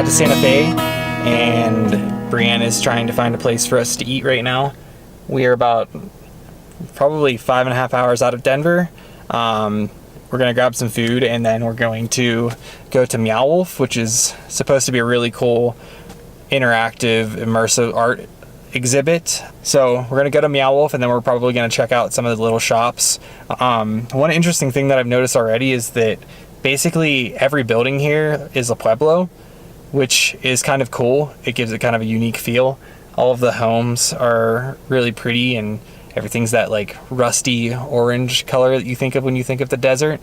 got to Santa Fe, and Brianne is trying to find a place for us to eat right now. We are about probably 5.5 hours out of Denver. We're going to grab some food, and then we're going to go to Meow Wolf, which is supposed to be a really cool interactive immersive art exhibit. So we're going to go to Meow Wolf, and then we're probably going to check out some of the little shops. One interesting thing that I've noticed already is that basically every building here is a pueblo, which is kind of cool. It gives it kind of a unique feel. All of the homes are really pretty, and everything's that like rusty orange color that you think of when you think of the desert.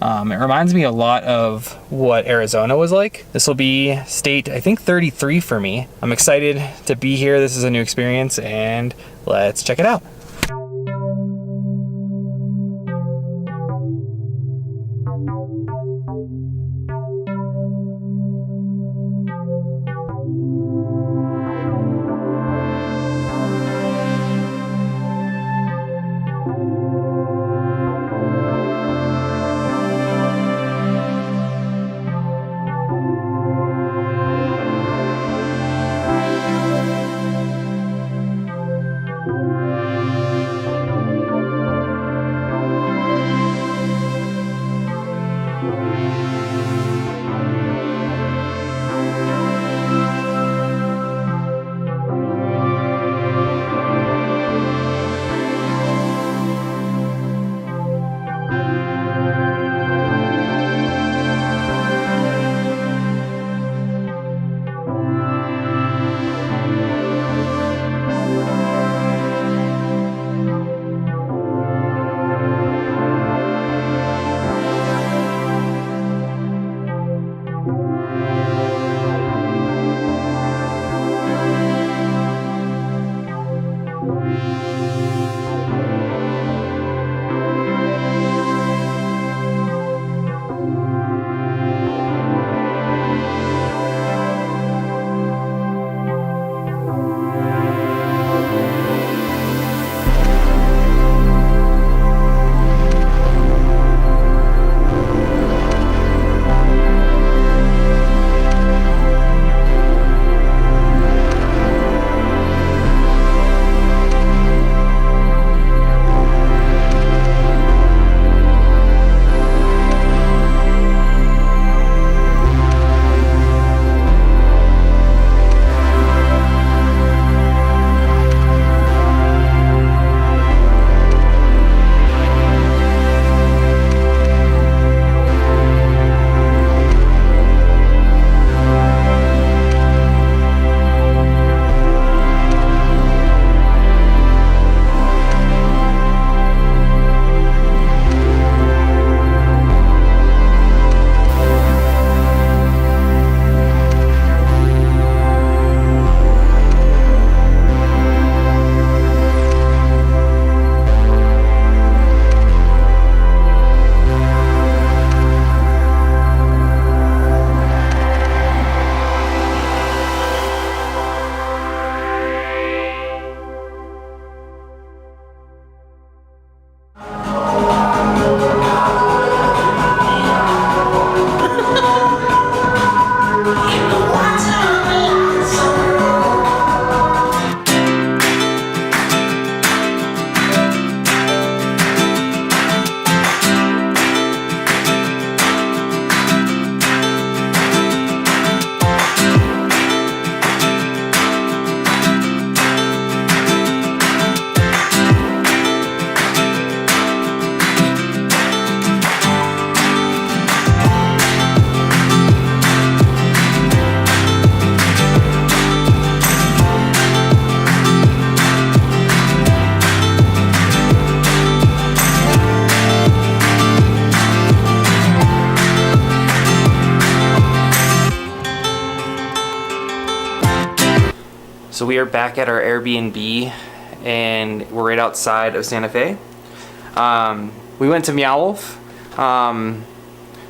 It reminds me a lot of what Arizona was like. This will be state, I think, 33 for me. I'm excited to be here. This is a new experience, and let's check it out. So we are back at our Airbnb, and we're right outside of Santa Fe. We went to Meow Wolf,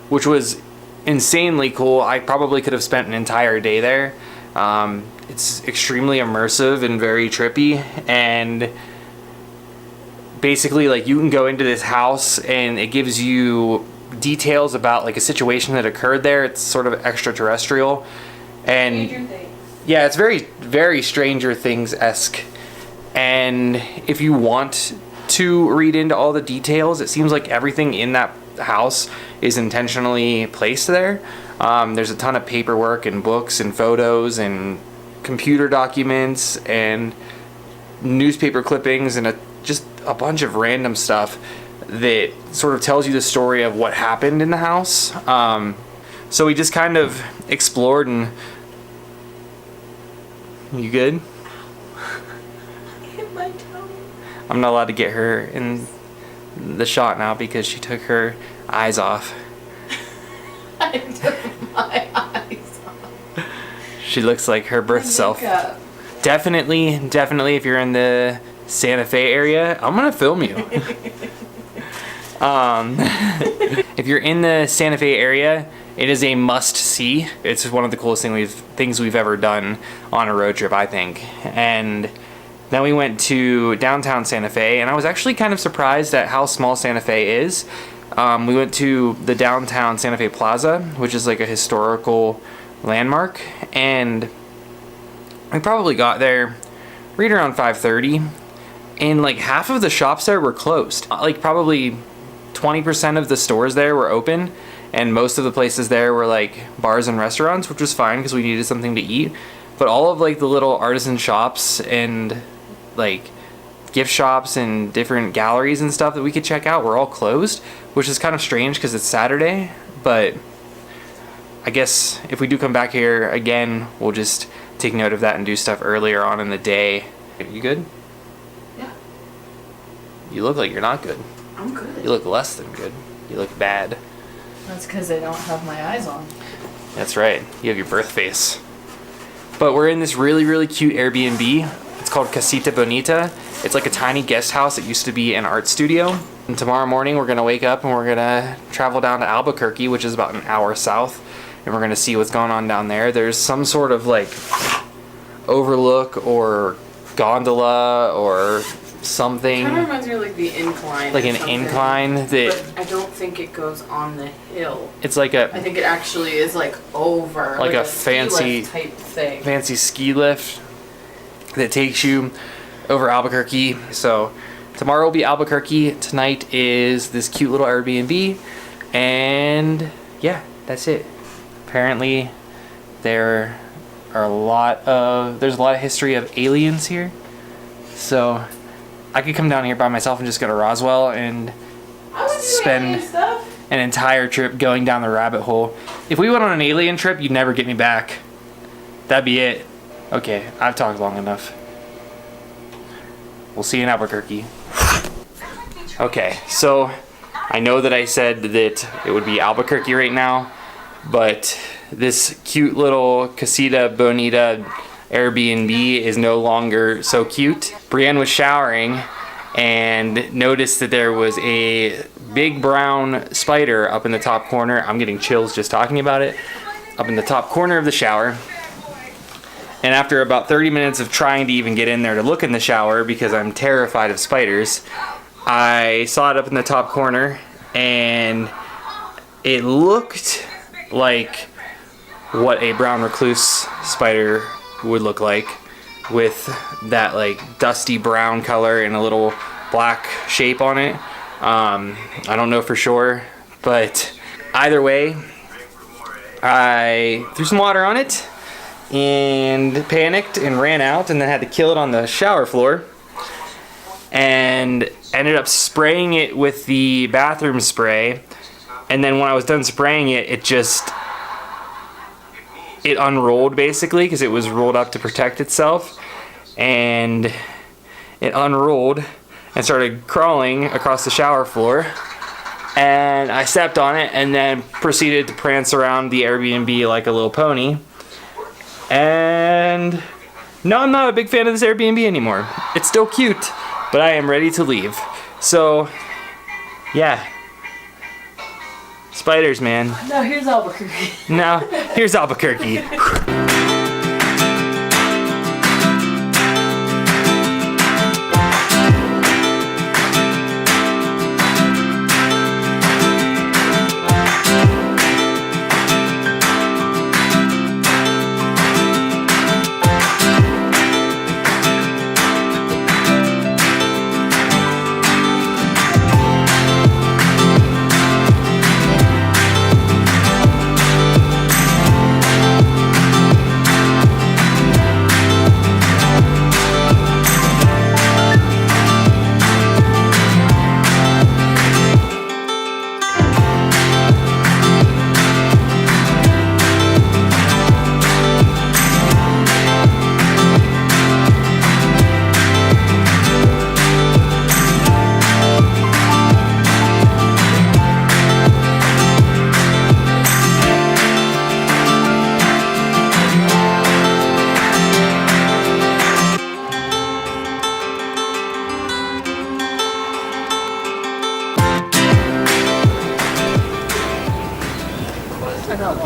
which was insanely cool. I probably could have spent an entire day there. It's extremely immersive and very trippy, and basically like you can go into this house and it gives you details about like a situation that occurred there. It's sort of extraterrestrial, And yeah, it's very, very Stranger Things-esque. And if you want to read into all the details, it seems like everything in that house is intentionally placed there. There's a ton of paperwork and books and photos and computer documents and newspaper clippings and just a bunch of random stuff that sort of tells you the story of what happened in the house. So we just kind of explored and... You good? Hit my toe. I'm not allowed to get her in the shot now because she took her eyes off. I took my eyes off. She looks like her birth self. Definitely, if you're in the Santa Fe area, I'm gonna film you. If you're in the Santa Fe area, it is a must-see. It's one of the coolest things we've ever done on a road trip, I think. And then we went to downtown Santa Fe, and I was actually kind of surprised at how small Santa Fe is. We went to the downtown Santa Fe Plaza, which is like a historical landmark, and we probably got there right around 5:30, and like half of the shops there were closed. Like probably 20% of the stores there were open, and most of the places there were like bars and restaurants, which was fine because we needed something to eat. But all of like the little artisan shops and like gift shops and different galleries and stuff that we could check out were all closed, which is kind of strange because it's Saturday. But I guess if we do come back here again, we'll just take note of that and do stuff earlier on in the day. You good? Yeah. You look like you're not good. I'm good. You look less than good. You look bad. That's because I don't have my eyes on. That's right. You have your birth face. But we're in this really, really cute Airbnb. It's called Casita Bonita. It's like a tiny guest house. It used to be an art studio. And tomorrow morning we're going to wake up and we're going to travel down to Albuquerque, which is about an hour south. And we're going to see what's going on down there. There's some sort of like overlook or gondola or something. Kind of reminds me of like the incline. Like an incline that... But I don't think it goes on the hill. It's like a... I think it actually is like over. Like a fancy... ski lift type thing. Fancy ski lift that takes you over Albuquerque. So tomorrow will be Albuquerque. Tonight is this cute little Airbnb. And yeah, that's it. Apparently there's a lot of history of aliens here. So I could come down here by myself and just go to Roswell and spend an entire trip going down the rabbit hole. If we went on an alien trip, you'd never get me back. That'd be it. Okay, I've talked long enough. We'll see you in Albuquerque. Okay, so I know that I said that it would be Albuquerque right now, but this cute little Casita Bonita Airbnb is no longer so cute. Brienne was showering and noticed that there was a big brown spider up in the top corner. I'm getting chills just talking about it. Up in the top corner of the shower. And after about 30 minutes of trying to even get in there to look in the shower because I'm terrified of spiders, I saw it up in the top corner and it looked like what a brown recluse spider would look like, with that like dusty brown color and a little black shape on it. I don't know for sure, but either way, I threw some water on it and panicked and ran out and then had to kill it on the shower floor and ended up spraying it with the bathroom spray. And then when I was done spraying it, it unrolled basically because it was rolled up to protect itself, and it unrolled and started crawling across the shower floor, and I stepped on it and then proceeded to prance around the Airbnb like a little pony. And no, I'm not a big fan of this Airbnb anymore. It's still cute, but I am ready to leave. So yeah, spiders, man. Now here's Albuquerque. Now here's Albuquerque.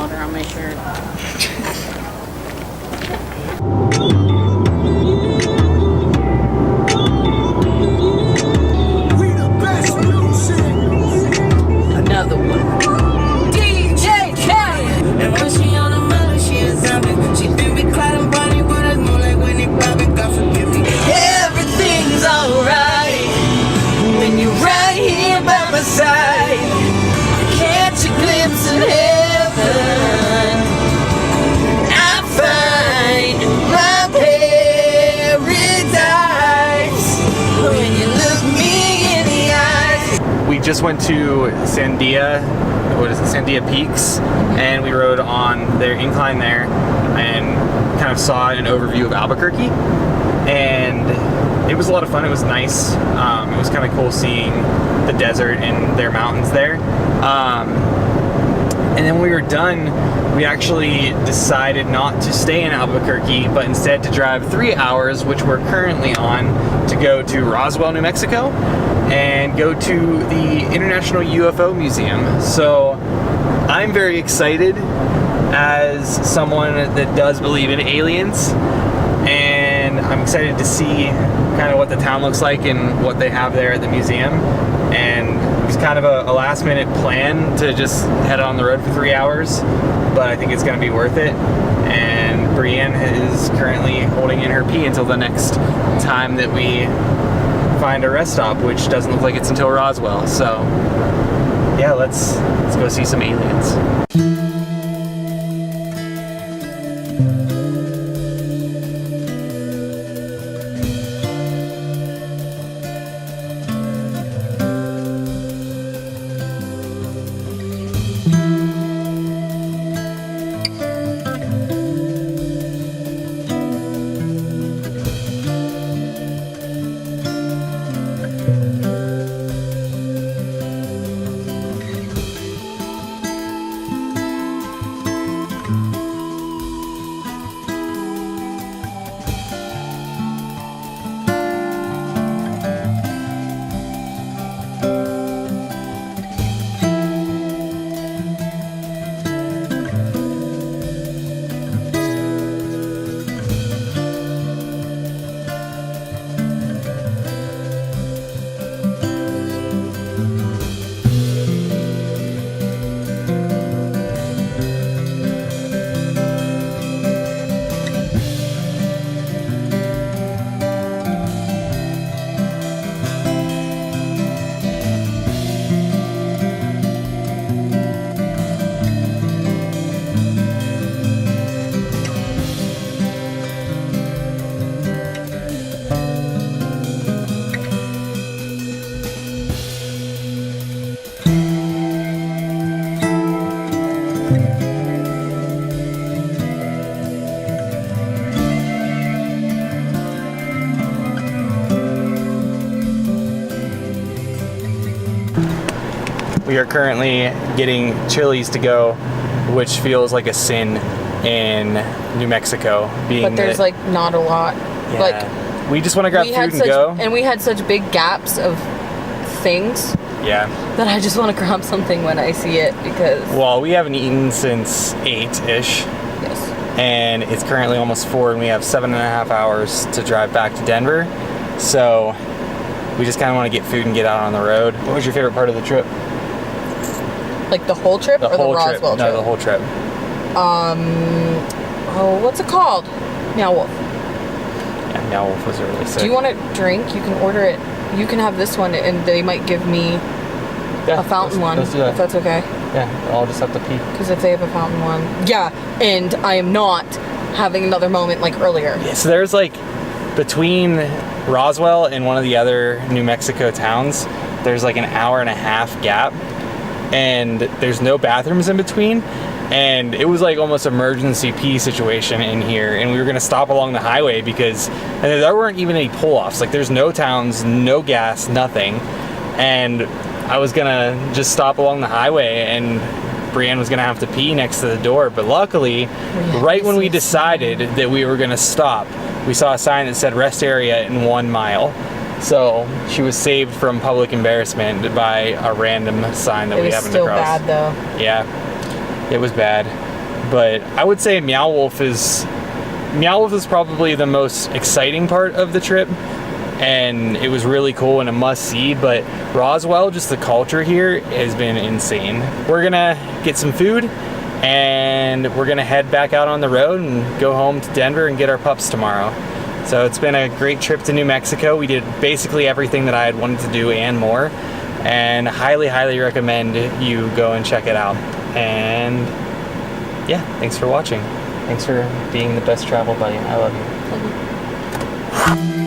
water on my shirt. Another one. DJ Khaled. And when she on the mellow, she a zombie. She think we cloud and body, but it's more like when they pop it, God forgive me. Everything's alright when you're right here by my side. Catch a glimpse of heaven. I find my paradise when you look me in the eyes. We just went to Sandia Peaks, and we rode on their incline there and kind of saw an overview of Albuquerque, and it was a lot of fun. It was nice. It was kind of cool seeing the desert and their mountains there. And then when we were done, we actually decided not to stay in Albuquerque, but instead to drive 3 hours, which we're currently on, to go to Roswell, New Mexico, and go to the International UFO Museum. So I'm very excited as someone that does believe in aliens, and I'm excited to see kind of what the town looks like and what they have there at the museum. And it's kind of a last minute plan to just head on the road for 3 hours, but I think it's going to be worth it. And Brienne is currently holding in her pee until the next time that we find a rest stop, which doesn't look like it's until Roswell. So yeah, let's go see some aliens. We are currently getting Chili's to go, which feels like a sin in New Mexico. But there's like not a lot. Yeah. Like we just want to grab food and go. And we had such big gaps of things. Yeah. That I just want to grab something when I see it because. Well, we haven't eaten since 8-ish. Yes. And it's currently almost 4, and we have 7.5 hours to drive back to Denver. So we just kind of want to get food and get out on the road. What was your favorite part of the trip? Like the whole trip or the Roswell trip? No, the whole trip. Oh, what's it called? Meow Wolf. Yeah, Meow Wolf was really sick. Do you want a drink? You can order it. You can have this one, and they might give me a fountain one, let's do that. if that's okay. Yeah, I'll just have to pee. Because if they have a fountain one. Yeah, and I am not having another moment like earlier. Yeah, so there's like, between Roswell and one of the other New Mexico towns, there's like an 1.5-hour gap. And there's no bathrooms in between, and it was like almost emergency pee situation in here, and we were gonna stop along the highway because there weren't even any pull-offs. Like there's no towns, no gas, nothing, and I was gonna just stop along the highway, and Brienne was gonna have to pee next to the door. But luckily, right when we decided that we were gonna stop, we saw a sign that said rest area in 1 mile. So she was saved from public embarrassment by a random sign that we happened to cross. It was still bad though. Yeah, it was bad. But I would say Meow Wolf is probably the most exciting part of the trip, and it was really cool and a must-see. But Roswell, just the culture here has been insane. We're gonna get some food, and we're gonna head back out on the road and go home to Denver and get our pups tomorrow. So it's been a great trip to New Mexico. We did basically everything that I had wanted to do and more, and highly recommend you go and check it out. And yeah, thanks for watching. Thanks for being the best travel buddy. I love you.